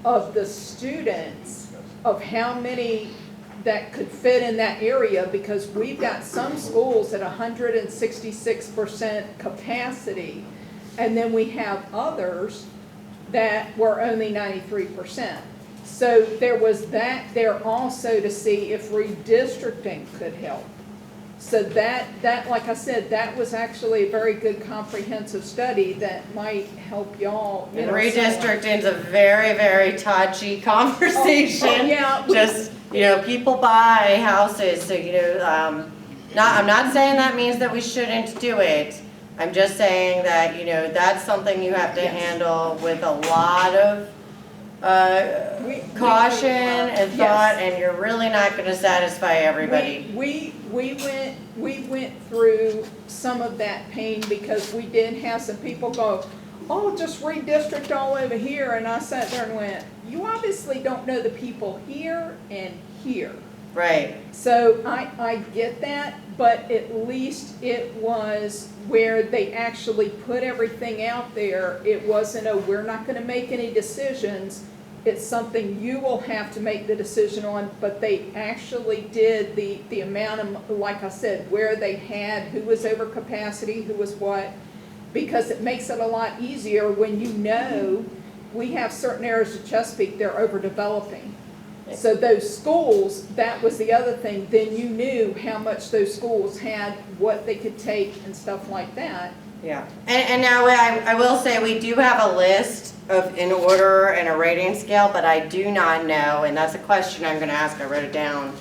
of the students, of how many that could fit in that area, because we've got some schools at 166% capacity, and then we have others that were only 93%. So there was that there also to see if redistricting could help. So that, like I said, that was actually a very good comprehensive study that might help y'all. And redistricting is a very, very touchy conversation. Oh, yeah. Just, people buy houses, so, I'm not saying that means that we shouldn't do it. I'm just saying that, that's something you have to handle with a lot of caution and thought, and you're really not going to satisfy everybody. We went through some of that pain because we did have some people go, oh, just redistrict all over here, and I sat there and went, you obviously don't know the people here and here. Right. So I get that, but at least it was where they actually put everything out there. It wasn't a, we're not going to make any decisions. It's something you will have to make the decision on, but they actually did the amount of, like I said, where they had, who was over capacity, who was what, because it makes it a lot easier when we have certain areas of Chesapeake, they're overdeveloping. So those schools, that was the other thing, then you knew how much those schools had, what they could take and stuff like that. Yeah, and now I will say we do have a list of in order and a rating scale, but I do not know, and that's a question I'm going to ask, I wrote it down.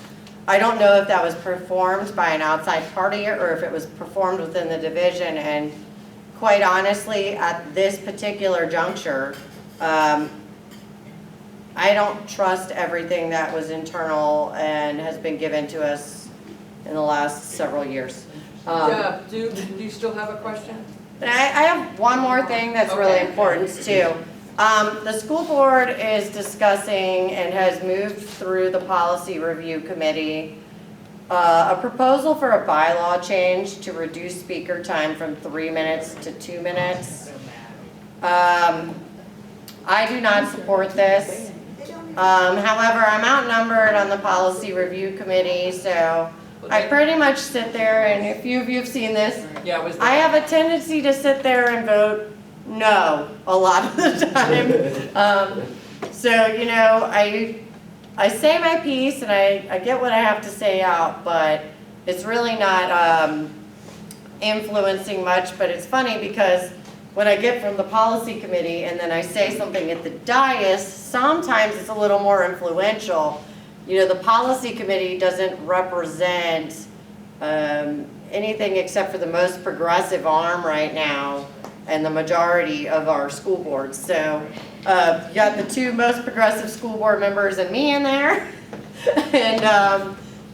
I don't know if that was performed by an outside party or if it was performed within the division, and quite honestly, at this particular juncture, I don't trust everything that was internal and has been given to us in the last several years. Deb, do you still have a question? I have one more thing that's really important too. The school board is discussing and has moved through the policy review committee a proposal for a bylaw change to reduce speaker time from 3 minutes to 2 minutes. I do not support this. However, I'm outnumbered on the policy review committee, so I pretty much sit there, and if you of you have seen this, I have a tendency to sit there and vote no a lot of the time. So, I say my piece and I get what I have to say out, but it's really not influencing much. But it's funny because when I get from the policy committee and then I say something at the dais, sometimes it's a little more influential. The policy committee doesn't represent anything except for the most progressive arm right now and the majority of our school boards. So you got the two most progressive school board members and me in there, and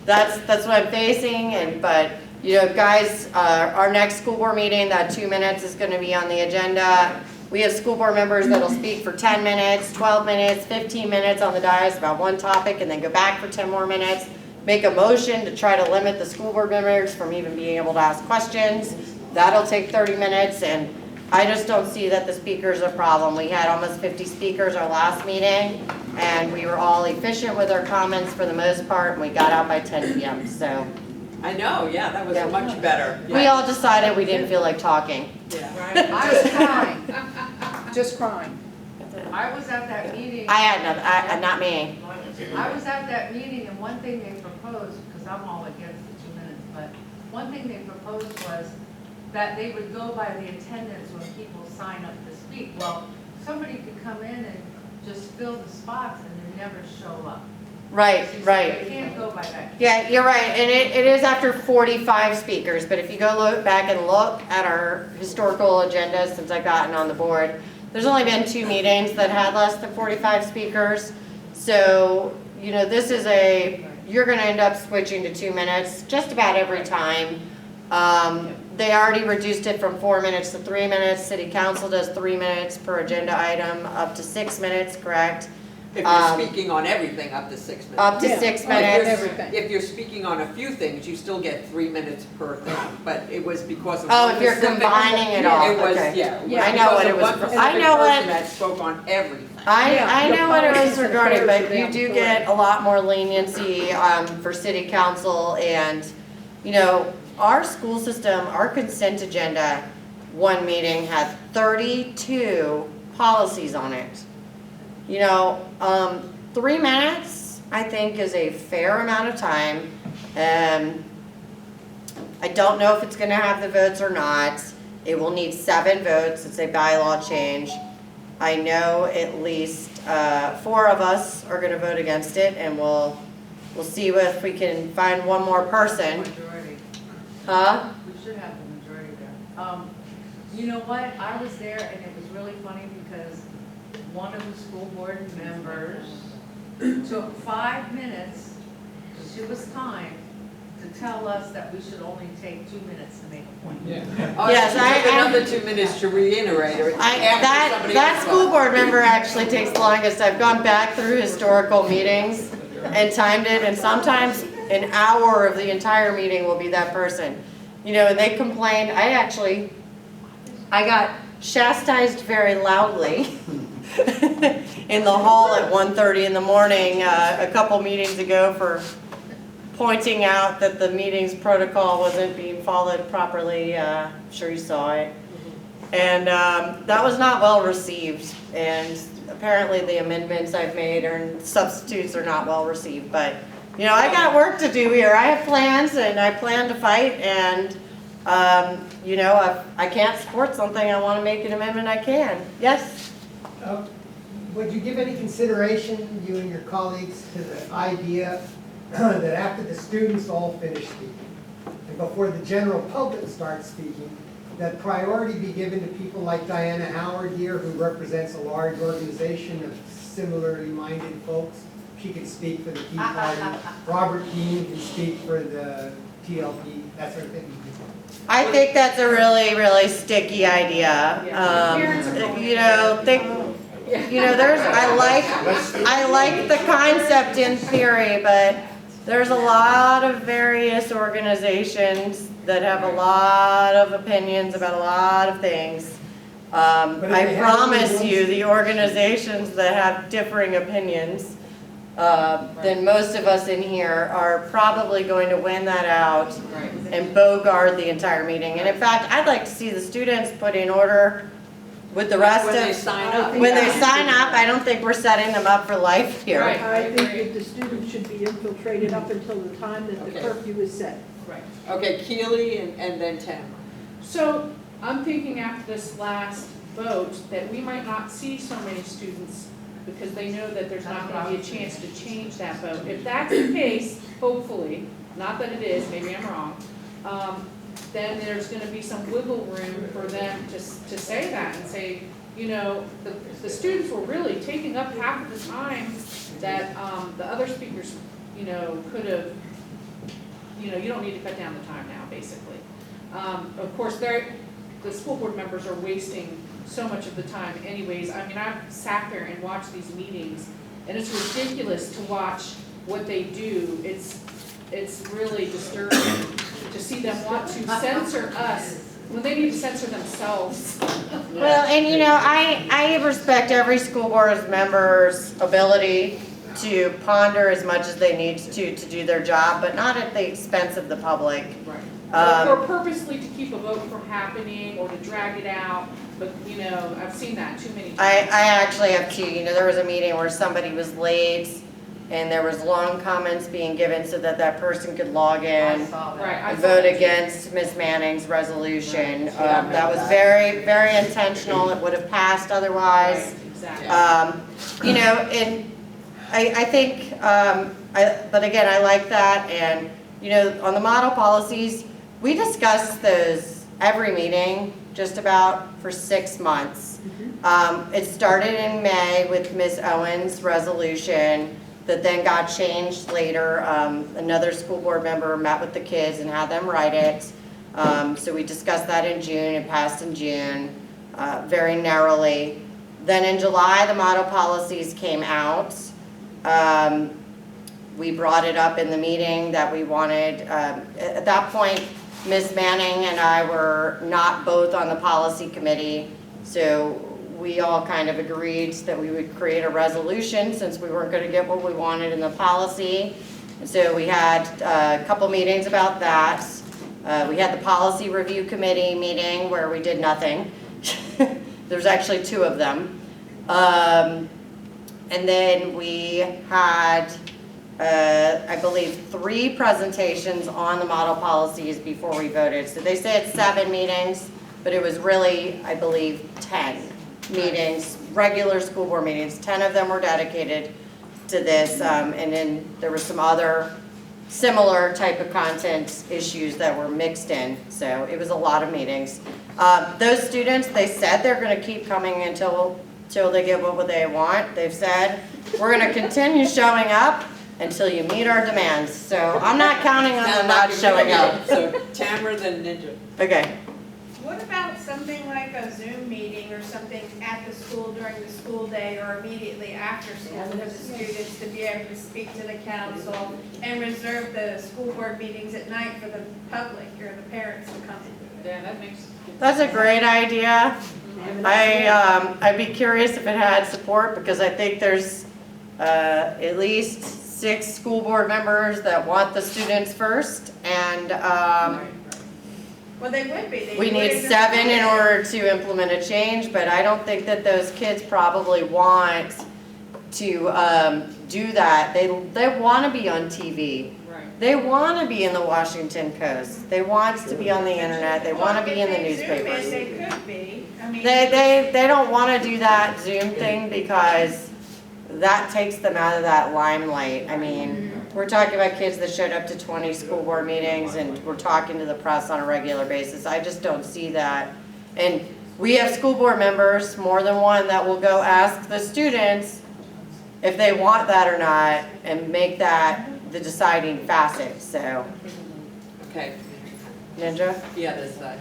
that's what I'm facing. But guys, our next school board meeting, that 2 minutes is going to be on the agenda. We have school board members that'll speak for 10 minutes, 12 minutes, 15 minutes on the dais about one topic and then go back for 10 more minutes. Make a motion to try to limit the school board members from even being able to ask questions. That'll take 30 minutes, and I just don't see that the speakers are a problem. We had almost 50 speakers our last meeting, and we were all efficient with our comments for the most part, and we got out by 10 p.m. So I know, yeah, that was much better. we all decided we didn't feel like talking. Yeah. I was crying, just crying. I was at that meeting. I had nothing, not me. I was at that meeting, and one thing they proposed, because I'm all against the 2 minutes, but one thing they proposed was that they would go by the attendance when people sign up to speak. Well, somebody could come in and just fill the spots and then never show up. Right. They can't go by that. Yeah, you're right, and it is after 45 speakers, but if you go back and look at our historical agenda since I've gotten on the board, there's only been 2 meetings that had less than 45 speakers. So, this is you're going to end up switching to 2 minutes just about every time. They already reduced it from 4 minutes to 3 minutes. City Council does 3 minutes per agenda item, up to 6 minutes, correct? If you're speaking on everything, up to 6 minutes. Up to Yeah. 6 Oh, yeah, minutes. everything. If you're speaking on a few things, you still get 3 minutes per thing, but it was because of. Oh, one if you're specific- combining it all, It was, okay. yeah. Yeah. I know what it was Because for- of one I know what- specific person that spoke on everything. Yeah, I the know what it was policies and regarding, affairs but are you down do the get floor. a lot more leniency, for city council and, you know, our school system, our consent agenda, one meeting had 32 policies on it. You know, 3 minutes, I think, is a fair amount of time. I don't know if it's gonna have the votes or not. It will need 7 votes, it's a bylaw change. I know at least 4 of us are gonna vote against it, and we'll see if we can find one more person. Majority. Huh? We should have the majority there. You know what, I was there and it was really funny because one of the school board members took 5 minutes, she was kind, to tell us that we should only take 2 minutes to make a point. Oh, Yes, she I- took another 2 minutes to reiterate it after That somebody that else school spoke. board member actually takes the longest. I've gone back through historical meetings and timed it, and sometimes an hour of the entire meeting will be that person. You know, and they complained, I got chastised very loudly in the hall at 1:30 in the morning, a couple meetings ago for pointing out that the meeting's protocol wasn't being followed properly. I'm sure you saw it. And that was not well received, and apparently the amendments I've made or substitutes are not well received, but, you know, I got work to do here. I have plans, and I plan to fight, and, you know, if I can't support something, I want to make an amendment, I can. Yes? Would you give any consideration, you and your colleagues, to the idea that after the students all finish speaking, and before the general public starts speaking, that priority be given to people like Diana Howard here, who represents a large organization of similarly minded folks? She can speak for the Tea Party. Robert Keane can speak for the TLP, that sort of thing. I think that's a really, really sticky idea. You know, I like the concept in theory, but there's a lot of various organizations that have a lot of opinions about a lot of things. I promise you, the organizations that have differing opinions than most of us in here are probably going to win that out and bogard the entire meeting. And in fact, I'd like to see the students put in order with the rest of. When they sign up. When they sign up, I don't think we're setting them up for life here. Right. I think that the students should be infiltrated up until the time that the Okay. curfew is set. Right. Okay, Keely and then Tamara. So I'm thinking after this last vote that we might not see so many students because they know that there's not going to be a chance to change that vote. If that's the case, hopefully, not that it is, maybe I'm wrong, then there's going to be some wiggle room for them to say that and say, you know, the students were really taking up half of the time that the other speakers, you know, could have, you know, you don't need to cut down the time now, basically. Of course, the school board members are wasting so much of the time anyways. I mean, I've sat there and watched these meetings, and it's ridiculous to watch what they do. It's really disturbing to see them want to censor us when they need to censor themselves. Well, and you know, I respect every school board member's ability to ponder as much as they need to do their job, but not at the expense of the public. Right. Or purposely to keep a vote from happening or to drag it out, but you know, I've seen that too many times. I actually have two. You know, there was a meeting where somebody was late and there was long comments being given so that that person could log I in saw that. Right, I and saw vote that too. against Ms. Manning's resolution. Yeah, I That was remember very, very intentional. It would have passed otherwise. Right, exactly. You know, and I think, but again, I like that, and, you know, on the model policies, we discuss those every meeting, just about for 6 months. It started in May with Ms. Owens' resolution that then got changed later. Another school board member met with the kids and had them write it. So we discussed that in June, it passed in June, very narrowly. Then in July, the model policies came out. We brought it up in the meeting that we wanted, at that point, Ms. Manning and I were not both on the policy committee, so we all kind of agreed that we would create a resolution since we weren't gonna get what we wanted in the policy. And so we had a couple meetings about that. We had the policy review committee meeting where we did nothing. There's actually 2 of them. And then we had, I believe, 3 presentations on the model policies before we voted. So they say it's 7 meetings, but it was really, I believe, 10 meetings, regular school board meetings. 10 of them were dedicated to this, and then there were some other similar type of content issues that were mixed in. So it was a lot of meetings. Those students, they said they're gonna keep coming until they get what they want. They've said, we're gonna continue showing up until you meet our demands. So I'm not counting on them not showing up. So Tamara then Ninja. Okay. What about something like a Zoom meeting or something at the school during the school day or immediately after school for the students to be able to speak to the council and reserve the school board meetings at night for the public or the parents to come? Yeah, that makes. That's a great idea. I'd be curious if it had support because I think there's at least 6 school board members that want the students first, and Well, they would be. They we would need in the 7 in school. order to implement a change, but I don't think that those kids probably want to do that. They want to be on TV. Right. They want to be in the Washington Post. They want to be on the internet. They want to be in the If they Zoom in, newspapers. they could be. I mean. They don't want to do that Zoom thing because that takes them out of that limelight. I mean, we're talking about kids that showed up to 20 school board meetings and we're talking to the press on a regular basis. I just don't see that. And we have school board members, more than one, that will go ask the students if they want that or not and make that the deciding facet, so. Okay, Ninja? yeah, he's out.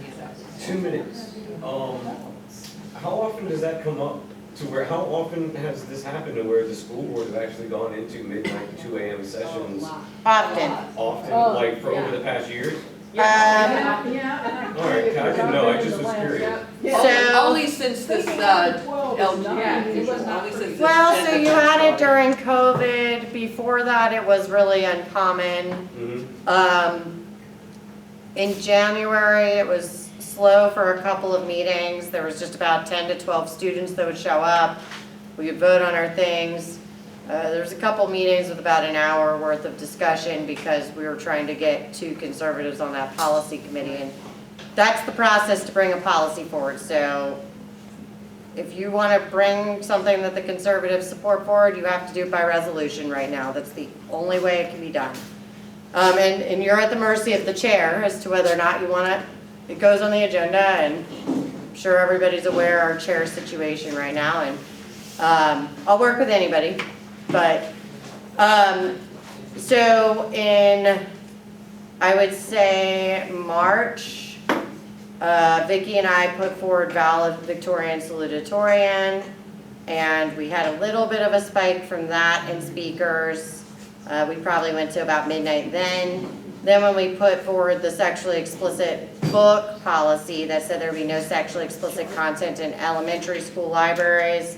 2 minutes. How often does that come up? To where, how often has this happened to where the school board have actually gone into midnight 2 a.m. sessions? Often. Often, like for over the past years? Yeah. All right, I didn't know, I just was curious. So- Only since this, only since this. Well, so you had it during COVID. Before that, it was really uncommon. Mhm. In January, it was slow for a couple of meetings. There was just about 10 to 12 students that would show up. We would vote on our things. There was a couple meetings with about an hour worth of discussion because we were trying to get 2 conservatives on that policy committee. And that's the process to bring a policy forward. So if you want to bring something that the conservatives support forward, you have to do it by resolution right now. That's the only way it can be done. And you're at the mercy of the chair as to whether or not you want it goes on the agenda, and I'm sure everybody's aware of our chair situation right now, and I'll work with anybody. But, so in, I would say March, Vicki and I put forward valedictorian, salutatorian, and we had a little bit of a spike from that in speakers. We probably went to about midnight then. Then when we put forward the sexually explicit book policy that said there'd be no sexually explicit content in elementary school libraries,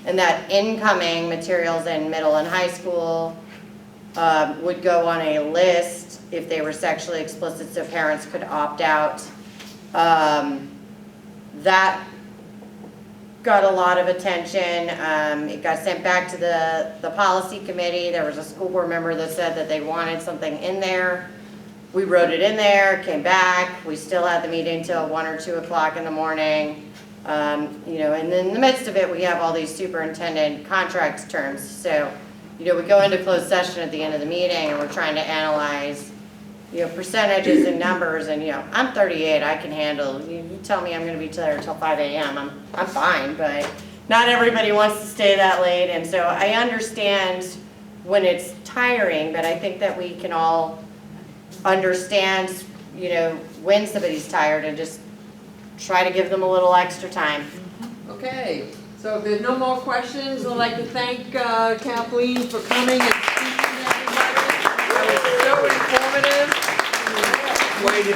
and that incoming materials in middle and high school would go on a list if they were sexually explicit so parents could opt out. That got a lot of attention. It got sent back to the policy committee. There was a school board member that said that they wanted something in there. We wrote it in there, came back. We still had the meeting till 1 or 2 o'clock in the morning. You know, and in the midst of it, we have all these superintendent contract terms. So, you know, we go into closed session at the end of the meeting and we're trying to analyze, you know, percentages and numbers. And, you know, I'm 38, I can handle, you tell me I'm gonna be there till 5 a.m., I'm fine, but not everybody wants to stay that late. And so I understand when it's tiring, but I think that we can all understand, you know, when somebody's tired and just try to give them a little extra time. Okay, So if there's no more questions, I'd like to thank Kathleen for coming and speaking to everybody. That was so informative. Way to